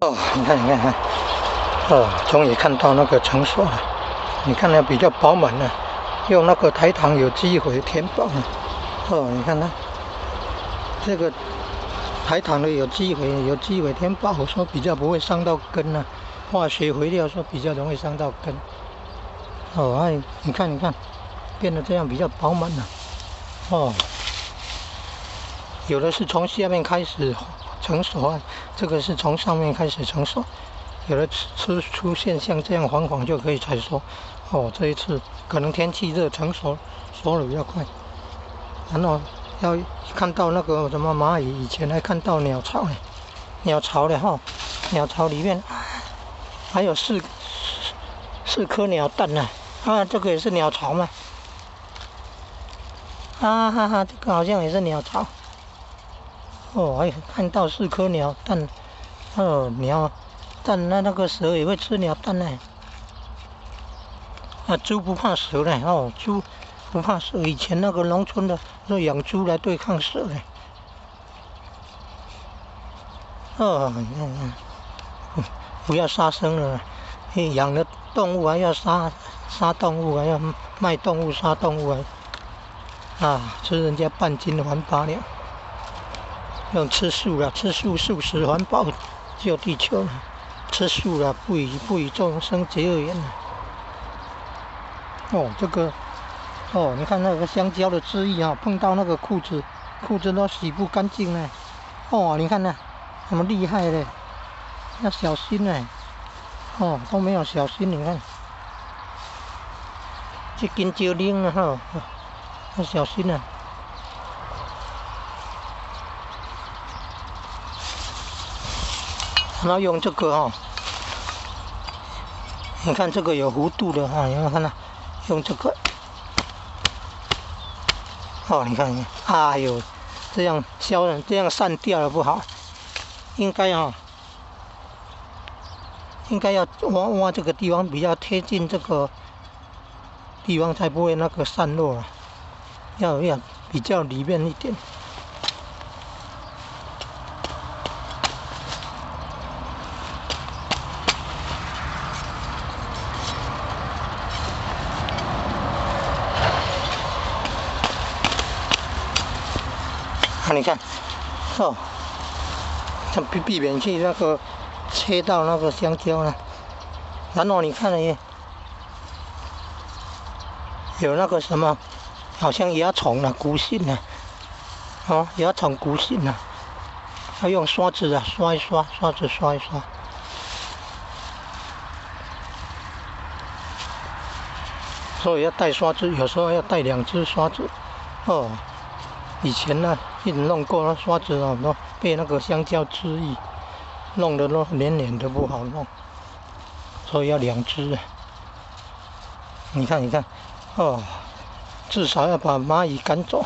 哦，你看，你看，看，终于看到那个成熟了。你看它比较饱满了，用那个台糖有机肥填饱了。你看它这个台糖的有机肥填饱，说比较不会伤到根啊。化学肥料说比较容易伤到根。你看，你看，变得这样比较饱满了。有的是从下面开始成熟啊，这个是从上面开始成熟。有的出现像这样黄黄就可以采收。这一次可能天气热，成熟的比较快。然后要看到那个什么蚂蚁，以前还看到鸟巢呢，鸟巢鸟巢里面还有四颗鸟蛋呢。这个也是鸟巢嘛。这个好像也是鸟巢。还看到4颗鸟蛋。鸟蛋那个蛇也会吃鸟蛋呢。猪不怕蛇呢。猪不怕蛇，以前那个农村的说养猪来对抗蛇呢。你看，不要杀生了，养的动物还要杀动物，还要卖动物杀动物吃人家半斤还8两。用吃素了，吃素食环保救地球了，吃素了，不与众生结恶缘了。这个你看那个香蕉的汁液碰到那个裤子都洗不干净呢。你看那那么厉害嘞，要小心呢。都没有小心，你看这根蕉铃要小心啊。然后用这个你看这个有弧度的有没有看到？用这个你看，哎呦，这样这样散掉了不好，应该要挖这个地方比较贴近这个地方，才不会那个散落了，要比较里面一点。你看，像避免去那个切到那个香蕉呢。然后你看有那个什么，好像蚜虫菇性蚜虫菇性要用刷子刷一刷，所以要带刷子，有时候要带2只刷子。以前一直弄过那刷子都被那个香蕉汁液弄得都黏的不好弄，所以要2只。你看，至少要把蚂蚁赶走。